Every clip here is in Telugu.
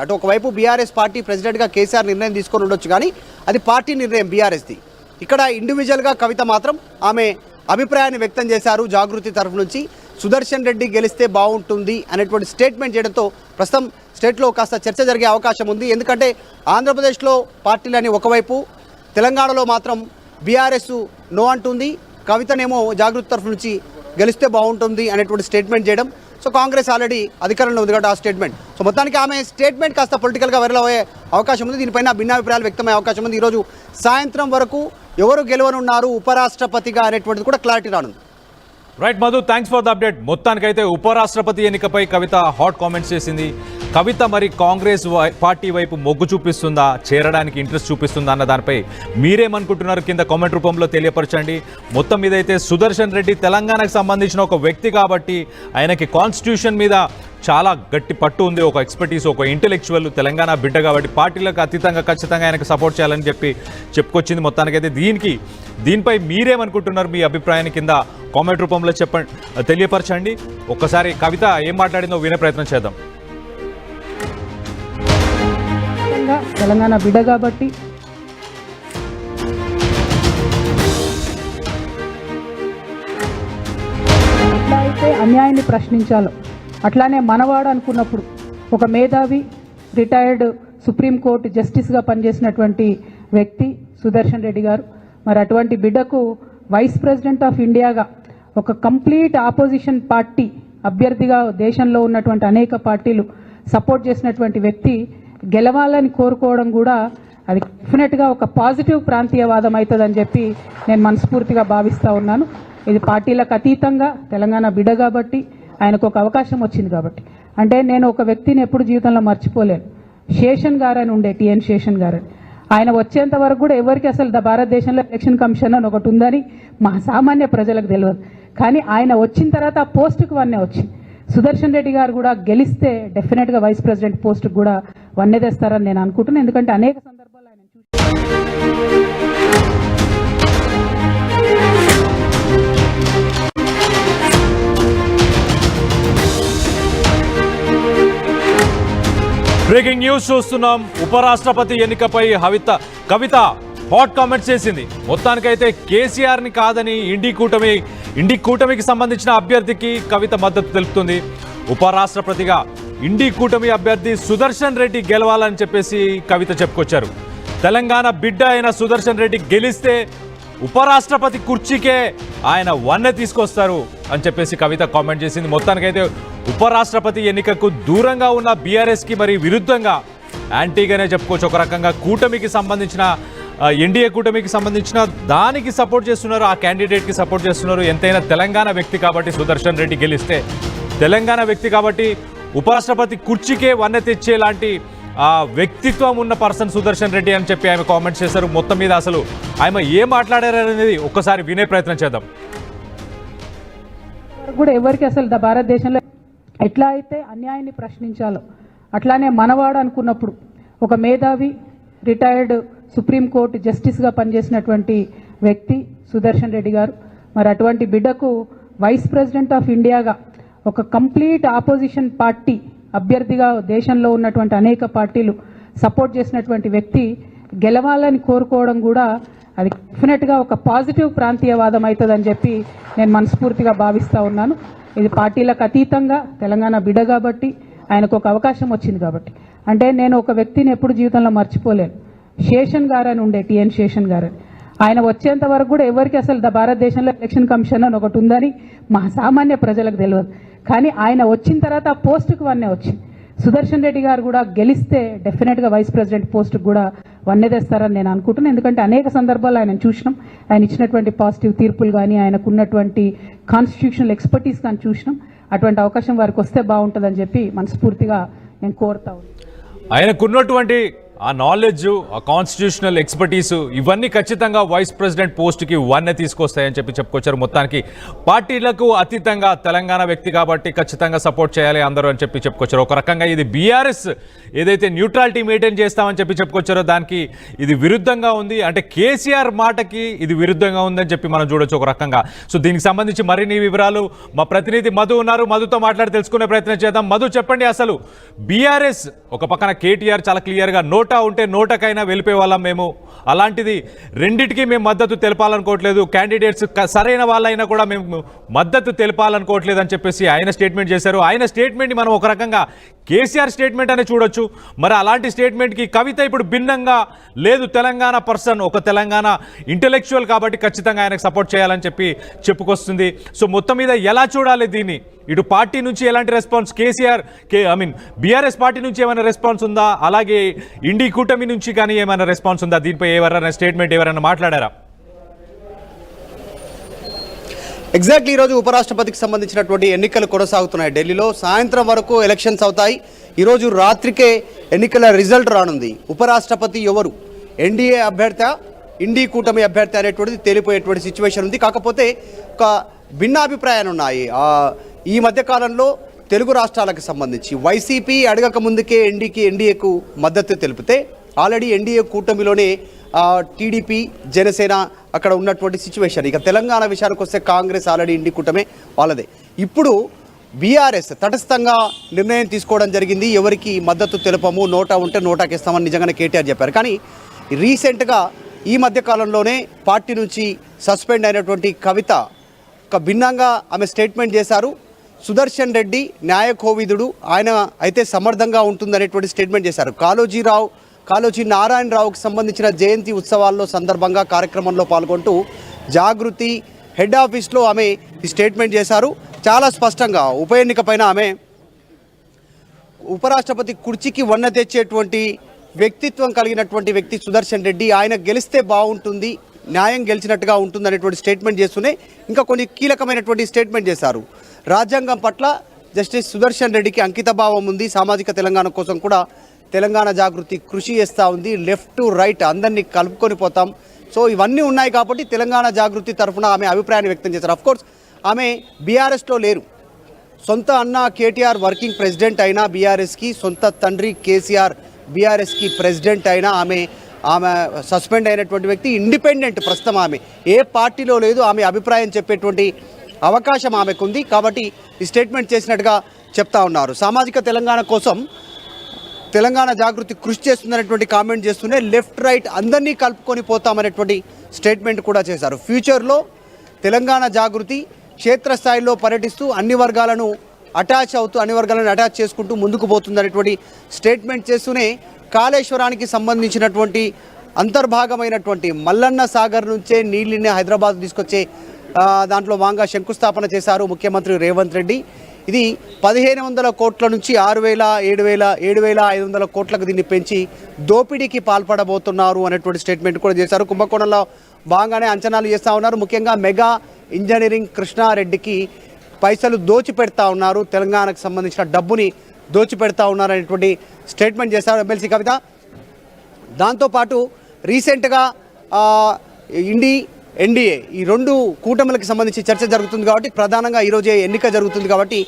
అటు ఒకవైపు బీఆర్ఎస్ పార్టీ ప్రెసిడెంట్గా కేసీఆర్ నిర్ణయం తీసుకొని ఉండొచ్చు, కానీ అది పార్టీ నిర్ణయం బీఆర్ఎస్ది. ఇక్కడ ఇండివిజువల్గా కవిత మాత్రం ఆమె అభిప్రాయాన్ని వ్యక్తం చేశారు. జాగృతి తరఫు నుంచి సుదర్శన్ రెడ్డి గెలిస్తే బాగుంటుంది అనేటువంటి స్టేట్మెంట్ చేయడంతో ప్రస్తుతం స్టేట్లో కాస్త చర్చ జరిగే అవకాశం ఉంది. ఎందుకంటే ఆంధ్రప్రదేశ్లో పార్టీలని ఒకవైపు, తెలంగాణలో మాత్రం బీఆర్ఎస్ నో అంటుంది, కవితనేమో జాగృతి తరఫు నుంచి గెలిస్తే బాగుంటుంది అనేటువంటి స్టేట్మెంట్ చేయడం. సో కాంగ్రెస్ ఆల్రెడీ అధికారంలో ఉంది కాబట్టి ఆ స్టేట్మెంట్. సో మొత్తానికి ఆమె స్టేట్మెంట్ కాస్త పొలిటికల్గా వైరల్ అయ్యే అవకాశం ఉంది. దీనిపైన భిన్నాభిప్రాయాలు వ్యక్తమయ్యే అవకాశం ఉంది. ఈరోజు సాయంత్రం వరకు ఎవరు గెలవనున్నారు ఉపరాష్ట్రపతిగా అనేటువంటిది కూడా క్లారిటీ రానుంది. Right Madhu, thanks for the update. మొత్తానికైతే ఉపరాష్ట్రపతి ఎన్నికపై కవిత హాట్ కామెంట్స్ చేసింది. కవిత మరి కాంగ్రెస్ పార్టీ వైపు మొగ్గు చూపిస్తుందా, చేరడానికి ఇంట్రెస్ట్ చూపిస్తుందా అన్న దానిపై మీరేమనుకుంటున్నారు కింద కామెంట్ రూపంలో తెలియపరచండి. మొత్తం మీద అయితే సుదర్శన్ రెడ్డి తెలంగాణకు సంబంధించిన ఒక వ్యక్తి కాబట్టి ఆయనకి కాన్స్టిట్యూషన్ మీద చాలా గట్టి పట్టు ఉంది, ఒక ఎక్స్పర్టీస్, ఒక ఇంటెలెక్చువల్, తెలంగాణ బిడ్డ కాబట్టి పార్టీలకు అతీతంగా ఖచ్చితంగా ఆయనకు సపోర్ట్ చేయాలని చెప్పుకొచ్చింది. మొత్తానికైతే దీనిపై మీరేమనుకుంటున్నారు, మీ అభిప్రాయాన్ని కింద కామెంట్ రూపంలో తెలియపరచండి. ఒక్కసారి కవిత ఏం మాట్లాడిందో వినే ప్రయత్నం చేద్దాం. తెలంగాణ బిడ్డ కాబట్టి ఎట్లా అయితే అన్యాయాన్ని ప్రశ్నించాలో అట్లానే మనవాడు అనుకున్నప్పుడు ఒక మేధావి, రిటైర్డ్ సుప్రీంకోర్టు జస్టిస్గా పనిచేసినటువంటి వ్యక్తి సుదర్శన్ రెడ్డి గారు, మరి అటువంటి బిడ్డకు వైస్ ప్రెసిడెంట్ ఆఫ్ ఇండియాగా ఒక కంప్లీట్ ఆపోజిషన్ పార్టీ అభ్యర్థిగా దేశంలో ఉన్నటువంటి అనేక పార్టీలు సపోర్ట్ చేసినటువంటి వ్యక్తి గెలవాలని కోరుకోవడం కూడా అది డెఫినెట్గా ఒక పాజిటివ్ ప్రాంతీయవాదం అవుతుందని చెప్పి నేను మనస్ఫూర్తిగా భావిస్తూ ఉన్నాను. ఇది పార్టీలకు అతీతంగా తెలంగాణ బిడ్డ కాబట్టి, ఆయనకు ఒక అవకాశం వచ్చింది కాబట్టి. అంటే నేను ఒక వ్యక్తిని ఎప్పుడు జీవితంలో మర్చిపోలేను. శేషన్ గారు అని ఉండే, టిఎన్ శేషన్ గారు. ఆయన వచ్చేంత వరకు కూడా ఎవరికి అసలు భారతదేశంలో ఎలక్షన్ కమిషన్ అని ఒకటి ఉందని మా సామాన్య ప్రజలకు తెలియదు. కానీ ఆయన వచ్చిన తర్వాత ఆ పోస్టుకు వన్నే వచ్చింది. సుదర్శన్ రెడ్డి గారు కూడా గెలిస్తే డెఫినెట్గా వైస్ ప్రెసిడెంట్ పోస్టుకు కూడా వన్నే తెస్తారని నేను అనుకుంటున్నాను. ఎందుకంటే అనేక సందర్భాలు ఆయన బ్రేకింగ్ న్యూస్ చూస్తున్నాం. ఉపరాష్ట్రపతి ఎన్నికపై కవిత హాట్ కామెంట్స్ చేసింది. మొత్తానికైతే కేసీఆర్ని కాదని ఇండి కూటమికి సంబంధించిన అభ్యర్థికి కవిత మద్దతు తెలుపుతుంది. ఉపరాష్ట్రపతిగా ఇండి కూటమి అభ్యర్థి సుదర్శన్ రెడ్డి గెలవాలని చెప్పేసి కవిత చెప్పుకొచ్చారు. తెలంగాణ బిడ్డ అయిన సుదర్శన్ రెడ్డి గెలిస్తే ఉపరాష్ట్రపతి కుర్చీకే ఆయన వన్నె తీసుకొస్తారు అని చెప్పేసి కవిత కామెంట్ చేసింది. మొత్తానికైతే ఉపరాష్ట్రపతి ఎన్నికకు దూరంగా ఉన్న బీఆర్ఎస్కి మరి విరుద్ధంగా యాంటీగానే చెప్పుకోవచ్చు. ఒక రకంగా కూటమికి సంబంధించిన ఎన్డీఏ కూటమికి సంబంధించిన దానికి సపోర్ట్ చేస్తున్నారు, ఆ క్యాండిడేట్కి సపోర్ట్ చేస్తున్నారు. ఎంతైనా తెలంగాణ వ్యక్తి కాబట్టి సుదర్శన్ రెడ్డి గెలిస్తే తెలంగాణ వ్యక్తి కాబట్టి ఉపరాష్ట్రపతి కుర్చీకే వన్నె తెచ్చేలాంటి వ్యక్తిత్వం ఉన్న పర్సన్ సుదర్శన్ రెడ్డి అని చెప్పి ఆమె కామెంట్స్ చేశారు. మొత్తం మీద అసలు ఆమె ఏం మాట్లాడారనేది ఒక్కసారి వినే ప్రయత్నం చేద్దాం. కూడా ఎవరికి అసలు భారతదేశంలో ఎట్లా అయితే అన్యాయాన్ని ప్రశ్నించాలో అట్లానే మనవాడు అనుకున్నప్పుడు ఒక మేధావి, రిటైర్డ్ సుప్రీంకోర్టు జస్టిస్గా పనిచేసినటువంటి వ్యక్తి సుదర్శన్ రెడ్డి గారు, మరి అటువంటి బిడ్డకు వైస్ ప్రెసిడెంట్ ఆఫ్ ఇండియాగా ఒక కంప్లీట్ ఆపోజిషన్ పార్టీ అభ్యర్థిగా దేశంలో ఉన్నటువంటి అనేక పార్టీలు సపోర్ట్ చేసినటువంటి వ్యక్తి గెలవాలని కోరుకోవడం కూడా అది డెఫినెట్గా ఒక పాజిటివ్ ప్రాంతీయవాదం అవుతుందని చెప్పి నేను మనస్ఫూర్తిగా భావిస్తూ ఉన్నాను. ఇది పార్టీలకు అతీతంగా తెలంగాణ బిడ్డ కాబట్టి, ఆయనకు ఒక అవకాశం వచ్చింది కాబట్టి. అంటే నేను ఒక వ్యక్తిని ఎప్పుడు జీవితంలో మర్చిపోలేను. శేషన్ గారు అని ఉండే, టిఎన్ శేషన్ గారు. ఆయన వచ్చేంత వరకు కూడా ఎవరికి అసలు భారతదేశంలో ఎలక్షన్ కమిషన్ అని ఒకటి ఉందని మా సామాన్య ప్రజలకు తెలియదు. కానీ ఆయన వచ్చిన తర్వాత ఆ పోస్టుకు వన్నే వచ్చింది. సుదర్శన్ రెడ్డి గారు కూడా గెలిస్తే డెఫినెట్గా వైస్ ప్రెసిడెంట్ పోస్టుకు కూడా వన్నే తెస్తారని నేను అనుకుంటున్నాను. ఎందుకంటే అనేక సందర్భాలు ఆయన చూసినాం. ఆయన ఇచ్చినటువంటి పాజిటివ్ తీర్పులు కానీ, ఆయనకు ఉన్నటువంటి కాన్స్టిట్యూషనల్ ఎక్స్పర్టీస్ కానీ చూసినాం. అటువంటి అవకాశం వారికి వస్తే బాగుంటుందని చెప్పి మనస్ఫూర్తిగా నేను కోరుతా ఉన్నాను. ఆయనకున్నటువంటి ఆ నాలెడ్జ్, ఆ కాన్స్టిట్యూషనల్ ఎక్స్పర్టీసు ఇవన్నీ ఖచ్చితంగా వైస్ ప్రెసిడెంట్ పోస్ట్కి వన్నె తీసుకొస్తాయని చెప్పుకొచ్చారు. మొత్తానికి పార్టీలకు అతీతంగా తెలంగాణ వ్యక్తి కాబట్టి ఖచ్చితంగా సపోర్ట్ చేయాలి అందరూ అని చెప్పుకొచ్చారు. ఒక రకంగా ఇది బీఆర్ఎస్ ఏదైతే న్యూట్రాలిటీ మెయింటైన్ చేస్తామని చెప్పుకొచ్చారో దానికి ఇది విరుద్ధంగా ఉంది. అంటే కేసీఆర్ మాటకి ఇది విరుద్ధంగా ఉందని చెప్పి మనం చూడొచ్చు ఒక రకంగా. సో దీనికి సంబంధించి మరిన్ని వివరాలు మా ప్రతినిధి మధు ఉన్నారు, మధుతో మాట్లాడి తెలుసుకునే ప్రయత్నం చేద్దాం. మధు, చెప్పండి, అసలు బీఆర్ఎస్ ఒక పక్కన కేటీఆర్ చాలా క్లియర్గా నోటా ఉంటే నోటకైనా వెళ్ళిపోయే వాళ్ళం మేము, అలాంటిది రెండిటికి మేము మద్దతు తెలపాలనుకోవట్లేదు, క్యాండిడేట్స్ సరైన వాళ్ళైనా కూడా మేము మద్దతు తెలపాలనుకోవట్లేదు అని చెప్పేసి ఆయన స్టేట్మెంట్ చేశారు. ఆయన స్టేట్మెంట్ని మనం ఒక రకంగా కేసీఆర్ స్టేట్మెంట్ అనే చూడొచ్చు. మరి అలాంటి స్టేట్మెంట్కి కవిత ఇప్పుడు భిన్నంగా లేదు, తెలంగాణ పర్సన్, ఒక తెలంగాణ ఇంటెలెక్చువల్ కాబట్టి ఖచ్చితంగా ఆయనకు సపోర్ట్ చేయాలని చెప్పుకొస్తుంది. సో మొత్తం మీద ఎలా చూడాలి దీన్ని? ఇటు పార్టీ నుంచి ఎలాంటి రెస్పాన్స్, బీఆర్ఎస్ పార్టీ నుంచి ఏమైనా రెస్పాన్స్ ఉందా? అలాగే ఇండి కూటమి నుంచి కానీ ఏమైనా రెస్పాన్స్ ఉందా? దీనిపై ఎవరైనా స్టేట్మెంట్ ఎవరైనా మాట్లాడారా? ఎగ్జాక్ట్లీ ఈరోజు ఉపరాష్ట్రపతికి సంబంధించినటువంటి ఎన్నికలు కొనసాగుతున్నాయి ఢిల్లీలో. సాయంత్రం వరకు ఎలక్షన్స్ అవుతాయి. ఈరోజు రాత్రికే ఎన్నికల రిజల్ట్ రానుంది. ఉపరాష్ట్రపతి ఎవరు, ఎన్డీఏ అభ్యర్థి, ఇండి కూటమి అభ్యర్థి అనేటువంటిది తేలిపోయేటువంటి సిచ్యువేషన్ ఉంది. కాకపోతే ఒక భిన్నాభిప్రాయాలు ఉన్నాయి. ఈ మధ్యకాలంలో తెలుగు రాష్ట్రాలకు సంబంధించి వైసీపీ అడగక ముందుకే ఎన్డీఏకు మద్దతు తెలిపితే ఆల్రెడీ ఎన్డీఏ కూటమిలోనే టీడీపీ, జనసేన అక్కడ ఉన్నటువంటి సిచ్యువేషన్. ఇక తెలంగాణ విషయానికి వస్తే కాంగ్రెస్ ఆల్రెడీ ఇండి కూటమే వాళ్ళదే. ఇప్పుడు బీఆర్ఎస్ తటస్థంగా నిర్ణయం తీసుకోవడం జరిగింది. ఎవరికి మద్దతు తెలుపము, నోటా ఉంటే నోటాకి ఇస్తామని నిజంగానే కేటీఆర్ చెప్పారు. కానీ రీసెంట్గా ఈ మధ్యకాలంలోనే పార్టీ నుంచి సస్పెండ్ అయినటువంటి కవిత ఒక భిన్నంగా ఆమె స్టేట్మెంట్ చేశారు. సుదర్శన్ రెడ్డి న్యాయ కోవిదుడు, ఆయన అయితే సమర్థంగా ఉంటుందనేటువంటి స్టేట్మెంట్ చేశారు. కాళోజీ నారాయణరావుకి సంబంధించిన జయంతి ఉత్సవాల్లో సందర్భంగా కార్యక్రమంలో పాల్గొంటూ జాగృతి హెడ్ ఆఫీస్లో ఆమె ఈ స్టేట్మెంట్ చేశారు. చాలా స్పష్టంగా ఉప ఎన్నిక పైన ఆమె ఉపరాష్ట్రపతి కుర్చీకి వన్నె తెచ్చేటువంటి వ్యక్తిత్వం కలిగినటువంటి వ్యక్తి సుదర్శన్ రెడ్డి, ఆయన గెలిస్తే బాగుంటుంది, న్యాయం గెలిచినట్టుగా ఉంటుంది అనేటువంటి స్టేట్మెంట్ చేస్తూనే ఇంకా కొన్ని కీలకమైనటువంటి స్టేట్మెంట్ చేశారు. రాజ్యాంగం పట్ల జస్టిస్ సుదర్శన్ రెడ్డికి అంకితభావం ఉంది, సామాజిక తెలంగాణ కోసం కూడా తెలంగాణ జాగృతి కృషి చేస్తూ ఉంది, లెఫ్ట్ టు రైట్ అందరినీ కలుపుకొని పోతాం. సో ఇవన్నీ ఉన్నాయి కాబట్టి తెలంగాణ జాగృతి తరఫున ఆమె అభిప్రాయాన్ని వ్యక్తం చేశారు. అఫ్కోర్స్ ఆమె బీఆర్ఎస్లో లేరు. సొంత అన్న కేటీఆర్ వర్కింగ్ ప్రెసిడెంట్ అయినా బీఆర్ఎస్కి, సొంత తండ్రి కేసీఆర్ బీఆర్ఎస్కి ప్రెసిడెంట్ అయినా ఆమె సస్పెండ్ అయినటువంటి వ్యక్తి, ఇండిపెండెంట్. ప్రస్తుతం ఆమె ఏ పార్టీలో లేదు. ఆమె అభిప్రాయం చెప్పేటువంటి అవకాశం ఆమెకుంది. కాబట్టి ఈ స్టేట్మెంట్ చేసినట్టుగా చెప్తా ఉన్నారు. సామాజిక తెలంగాణ కోసం తెలంగాణ జాగృతి కృషి చేస్తుందనేటువంటి కామెంట్ చేస్తూనే లెఫ్ట్ రైట్ అందరినీ కలుపుకొని పోతామనేటువంటి స్టేట్మెంట్ కూడా చేశారు. ఫ్యూచర్లో తెలంగాణ జాగృతి క్షేత్రస్థాయిలో పర్యటిస్తూ అన్ని వర్గాలను అటాచ్ చేసుకుంటూ ముందుకు పోతుందనేటువంటి స్టేట్మెంట్ చేస్తూనే కాళేశ్వరానికి సంబంధించినటువంటి అంతర్భాగమైనటువంటి మల్లన్న సాగర్ నుంచే నీళ్ళని హైదరాబాద్ తీసుకొచ్చే దాంట్లో భాగంగా శంకుస్థాపన చేశారు ముఖ్యమంత్రి రేవంత్ రెడ్డి. ఇది 1500 కోట్ల నుంచి 7,500 కోట్లకు దీన్ని పెంచి దోపిడీకి పాల్పడబోతున్నారు అనేటువంటి స్టేట్మెంట్ కూడా చేశారు. కుంభకోణంలో భాగంగానే అంచనాలు చేస్తూ ఉన్నారు. ముఖ్యంగా మెగా ఇంజనీరింగ్ కృష్ణారెడ్డికి పైసలు దోచిపెడతా ఉన్నారు, తెలంగాణకు సంబంధించిన డబ్బుని దోచిపెడతా ఉన్నారు అనేటువంటి స్టేట్మెంట్ చేశారు ఎమ్మెల్సీ కవిత. దాంతోపాటు రీసెంట్గా ఎన్డీఏ ఈ రెండు కూటమిలకు సంబంధించి చర్చ జరుగుతుంది కాబట్టి ప్రధానంగా ఈరోజే ఎన్నిక జరుగుతుంది కాబట్టి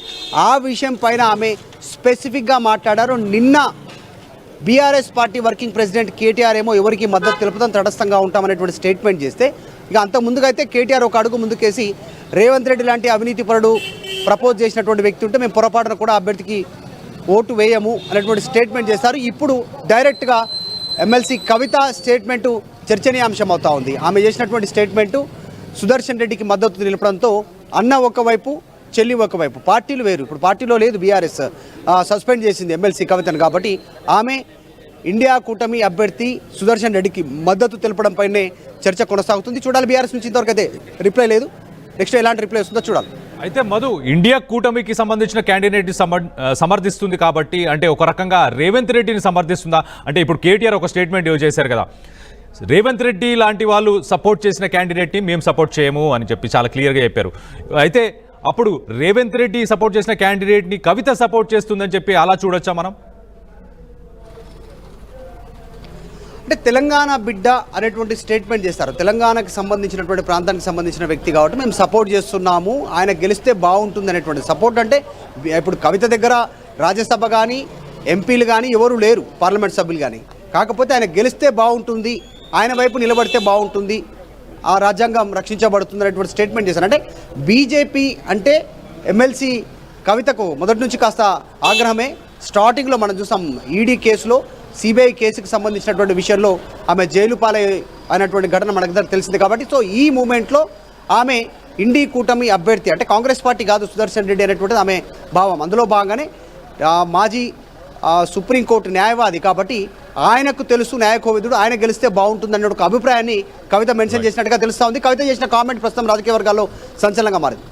ఆ విషయం పైన ఆమె స్పెసిఫిక్గా మాట్లాడారు. నిన్న BRS party working president KTR ఏమో ఎవరికి మద్దతు తెలుపుతాం, తటస్థంగా ఉంటామనేటువంటి స్టేట్మెంట్ చేస్తే, ఇక అంత ముందుగా అయితే కేటీఆర్ ఒక అడుగు ముందుకేసి రేవంత్ రెడ్డి లాంటి అవినీతి పరుడు ప్రపోజ్ చేసినటువంటి వ్యక్తి ఉంటే మేము పొరపాటున కూడా అభ్యర్థికి ఓటు వేయము అనేటువంటి స్టేట్మెంట్ చేశారు. ఇప్పుడు డైరెక్ట్గా ఎమ్మెల్సీ కవిత స్టేట్మెంటు చర్చనీయాంశం అవుతా ఉంది. ఆమె చేసినటువంటి స్టేట్మెంటు సుదర్శన్ రెడ్డికి మద్దతు నిలపడంతో అన్న ఒకవైపు, చెల్లి ఒకవైపు, పార్టీలు వేరు. ఇప్పుడు పార్టీలో లేదు బీఆర్ఎస్, సస్పెండ్ చేసింది ఎమ్మెల్సీ కవితను. కాబట్టి ఆమె ఇండియా కూటమి అభ్యర్థి సుదర్శన్ రెడ్డికి మద్దతు తెలపడంపైనే చర్చ కొనసాగుతుంది. చూడాలి, బీఆర్ఎస్ నుంచి ఇంతవరకు అయితే రిప్లై లేదు. నెక్స్ట్ ఎలాంటి రిప్లై వస్తుందో చూడాలి. అయితే మధు, ఇండియా కూటమికి సంబంధించిన క్యాండిడేట్ని సమర్థిస్తుంది కాబట్టి, అంటే ఒక రకంగా రేవంత్ రెడ్డిని సమర్థిస్తుందా? అంటే ఇప్పుడు కేటీఆర్ ఒక స్టేట్మెంట్ చేశారు కదా, రేవంత్ రెడ్డి లాంటి వాళ్ళు సపోర్ట్ చేసిన క్యాండిడేట్ని మేము సపోర్ట్ చేయము అని చెప్పి చాలా క్లియర్గా చెప్పారు. అయితే అప్పుడు రేవంత్ రెడ్డి సపోర్ట్ చేసిన క్యాండిడేట్ని కవిత సపోర్ట్ చేస్తుందని చెప్పి అలా చూడొచ్చా మనం? అంటే తెలంగాణ బిడ్డ అనేటువంటి స్టేట్మెంట్ చేస్తారు. తెలంగాణకు సంబంధించినటువంటి ప్రాంతానికి సంబంధించిన వ్యక్తి కాబట్టి మేము సపోర్ట్ చేస్తున్నాము, ఆయన గెలిస్తే బాగుంటుంది అనేటువంటి సపోర్ట్. అంటే ఇప్పుడు కవిత దగ్గర రాజ్యసభ కానీ ఎంపీలు కానీ ఎవరు లేరు, పార్లమెంట్ సభ్యులు కానీ. కాకపోతే ఆయన గెలిస్తే బాగుంటుంది, ఆయన వైపు నిలబడితే బాగుంటుంది, ఆ రాజ్యాంగం రక్షించబడుతుంది అనేటువంటి స్టేట్మెంట్ చేశారు. అంటే బీజేపీ అంటే ఎమ్మెల్సీ కవితకు మొదటి నుంచి కాస్త ఆగ్రహమే. స్టార్టింగ్లో మనం చూసాం ఈడీ కేసులో, సిబిఐ కేసుకు సంబంధించినటువంటి విషయంలో ఆమె జైలు పాలై అయినటువంటి ఘటన మనకు తెలిసింది. కాబట్టి సో ఈ మూమెంట్లో ఆమె ఇండి కూటమి అభ్యర్థి అంటే కాంగ్రెస్ పార్టీ కాదు సుదర్శన్ రెడ్డి అనేటువంటిది ఆమె భావం. అందులో భాగంగానే మాజీ సుప్రీంకోర్టు న్యాయవాది కాబట్టి ఆయనకు తెలుసు, న్యాయకోవిదుడు, ఆయన గెలిస్తే బాగుంటుంది అన్న ఒక అభిప్రాయాన్ని కవిత మెన్షన్ చేసినట్టుగా తెలుస్తూ ఉంది. కవిత చేసిన కామెంట్ ప్రస్తుతం రాజకీయ వర్గాల్లో సంచలనంగా మారింది.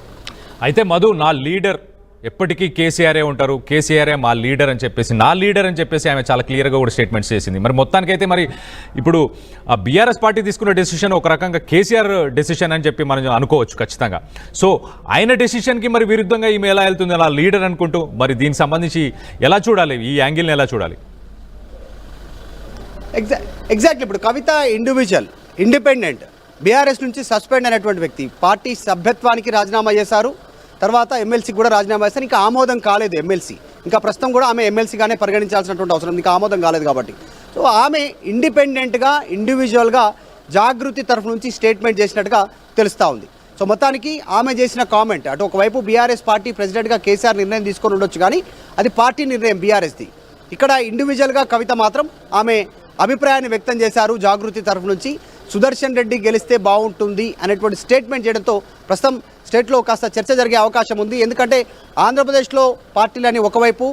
అయితే మధు, నా లీడర్ ఎప్పటికీ కేసీఆరే ఉంటారు, కేసీఆరే మా లీడర్ అని చెప్పేసి, నా లీడర్ అని చెప్పేసి ఆమె చాలా క్లియర్గా కూడా స్టేట్మెంట్స్ చేసింది. మరి మొత్తానికైతే మరి ఇప్పుడు ఆ బీఆర్ఎస్ పార్టీ తీసుకున్న డెసిషన్ ఒక రకంగా కేసీఆర్ డెసిషన్ అని చెప్పి మనం అనుకోవచ్చు ఖచ్చితంగా. సో ఆయన డెసిషన్కి మరి విరుద్ధంగా ఈమె ఎలా వెళ్తుంది అలా లీడర్ అనుకుంటూ, మరి దీనికి సంబంధించి ఎలా చూడాలి, ఈ యాంగిల్ని ఎలా చూడాలి? ఎగ్జాక్ట్లీ ఇప్పుడు కవిత ఇండివిజువల్, ఇండిపెండెంట్, బీఆర్ఎస్ నుంచి సస్పెండ్ అయినటువంటి వ్యక్తి, పార్టీ సభ్యత్వానికి రాజీనామా చేశారు, తర్వాత ఎమ్మెల్సీకి కూడా రాజీనామా చేస్తారు. ఇంకా ఆమోదం కాలేదు ఎమ్మెల్సీ, ఇంకా ప్రస్తుతం కూడా ఆమె ఎమ్మెల్సీగానే పరిగణించాల్సినటువంటి అవసరం, ఇంకా ఆమోదం కాలేదు కాబట్టి. సో ఆమె ఇండిపెండెంట్గా, ఇండివిజువల్గా జాగృతి తరఫు నుంచి స్టేట్మెంట్ చేసినట్టుగా తెలుస్తూ ఉంది. సో మొత్తానికి ఆమె చేసిన కామెంట్, అటు ఒకవైపు బీఆర్ఎస్ పార్టీ ప్రెసిడెంట్గా కేసీఆర్ నిర్ణయం తీసుకొని ఉండొచ్చు కానీ అది పార్టీ నిర్ణయం బీఆర్ఎస్ది. ఇక్కడ ఇండివిజువల్గా కవిత మాత్రం ఆమె అభిప్రాయాన్ని వ్యక్తం చేశారు జాగృతి తరఫు నుంచి. సుదర్శన్ రెడ్డి గెలిస్తే బాగుంటుంది అనేటువంటి స్టేట్మెంట్ చేయడంతో ప్రస్తుతం స్టేట్లో కాస్త చర్చ జరిగే అవకాశం ఉంది. ఎందుకంటే ఆంధ్రప్రదేశ్లో పార్టీలని ఒకవైపు,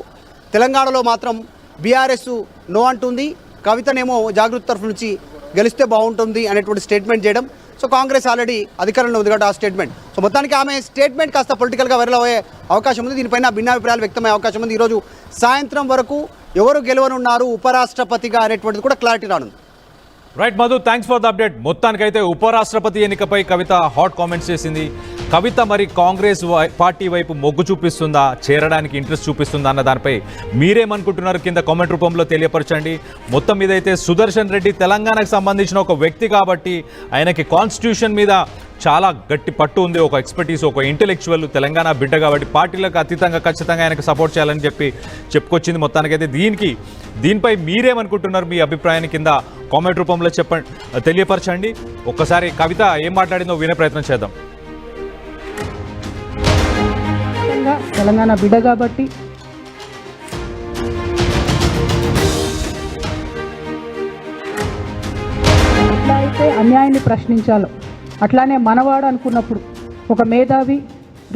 తెలంగాణలో మాత్రం బీఆర్ఎస్ నో అంటుంది, కవితనేమో జాగృతి తరఫు నుంచి గెలిస్తే బాగుంటుంది అనేటువంటి స్టేట్మెంట్ చేయడం. సో కాంగ్రెస్ ఆల్రెడీ అధికారంలో ఉంది కాబట్టి ఆ స్టేట్మెంట్. సో మొత్తానికి ఆమె స్టేట్మెంట్ కాస్త పొలిటికల్గా వైరల్ అయ్యే అవకాశం ఉంది. దీనిపైన భిన్నాభిప్రాయాలు వ్యక్తమయ్యే అవకాశం ఉంది. ఈరోజు సాయంత్రం వరకు ఎవరు గెలవనున్నారు ఉపరాష్ట్రపతిగా అనేటువంటిది కూడా క్లారిటీ రానుంది. Right Madhu, thanks for the update. మొత్తానికైతే ఉపరాష్ట్రపతి ఎన్నికపై కవిత హాట్ కామెంట్స్ చేసింది. కవిత మరి కాంగ్రెస్ పార్టీ వైపు మొగ్గు చూపిస్తుందా, చేరడానికి ఇంట్రెస్ట్ చూపిస్తుందా అన్న దానిపై మీరేమనుకుంటున్నారు కింద కామెంట్ రూపంలో తెలియపరచండి. మొత్తం మీద అయితే సుదర్శన్ రెడ్డి తెలంగాణకు సంబంధించిన ఒక వ్యక్తి కాబట్టి ఆయనకి కాన్స్టిట్యూషన్ మీద చాలా గట్టి పట్టు ఉంది, ఒక ఎక్స్పర్టీస్, ఒక ఇంటెలెక్చువల్, తెలంగాణ బిడ్డ కాబట్టి పార్టీలకు అతీతంగా ఖచ్చితంగా ఆయనకు సపోర్ట్ చేయాలని చెప్పి చెప్పుకొచ్చింది. మొత్తానికైతే దీనిపై మీరేమనుకుంటున్నారు, మీ అభిప్రాయాన్ని కింద కామెంట్ రూపంలో తెలియపరచండి. ఒక్కసారి కవిత ఏం మాట్లాడిందో వినే ప్రయత్నం చేద్దాం. తెలంగాణ బిడ్డ కాబట్టి ఎట్లా అయితే అన్యాయాన్ని ప్రశ్నించాలో అట్లానే మనవాడు అనుకున్నప్పుడు ఒక మేధావి,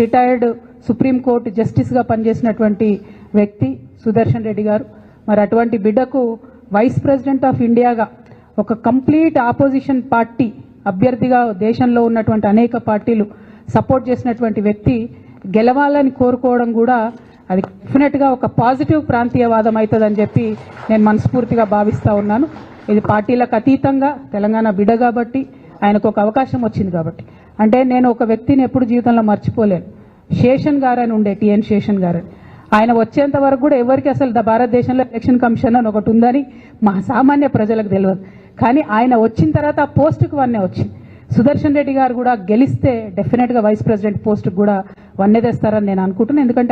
రిటైర్డ్ సుప్రీంకోర్టు జస్టిస్గా పనిచేసినటువంటి వ్యక్తి సుదర్శన్ రెడ్డి గారు, మరి అటువంటి బిడ్డకు వైస్ ప్రెసిడెంట్ ఆఫ్ ఇండియాగా ఒక కంప్లీట్ ఆపోజిషన్ పార్టీ అభ్యర్థిగా దేశంలో ఉన్నటువంటి అనేక పార్టీలు సపోర్ట్ చేసినటువంటి వ్యక్తి గెలవాలని కోరుకోవడం కూడా అది డెఫినెట్గా ఒక పాజిటివ్ ప్రాంతీయవాదం అవుతుందని చెప్పి నేను మనస్ఫూర్తిగా భావిస్తూ ఉన్నాను. ఇది పార్టీలకు అతీతంగా తెలంగాణ బిడ్డ కాబట్టి ఆయనకు ఒక అవకాశం వచ్చింది కాబట్టి. అంటే నేను ఒక వ్యక్తిని ఎప్పుడు జీవితంలో మర్చిపోలేను. శేషన్ గారు అని ఉండే, టిఎన్ శేషన్ గారు. ఆయన వచ్చేంత వరకు కూడా ఎవరికి అసలు భారతదేశంలో ఎలక్షన్ కమిషన్ అని ఒకటి ఉందని మా సామాన్య ప్రజలకు తెలియదు. కానీ ఆయన వచ్చిన తర్వాత ఆ పోస్టుకు వన్నే వచ్చింది. సుదర్శన్ రెడ్డి గారు కూడా గెలిస్తే డెఫినెట్గా వైస్ ప్రెసిడెంట్ పోస్టుకు కూడా వన్నే తెస్తారని నేను అనుకుంటున్నాను. ఎందుకంటే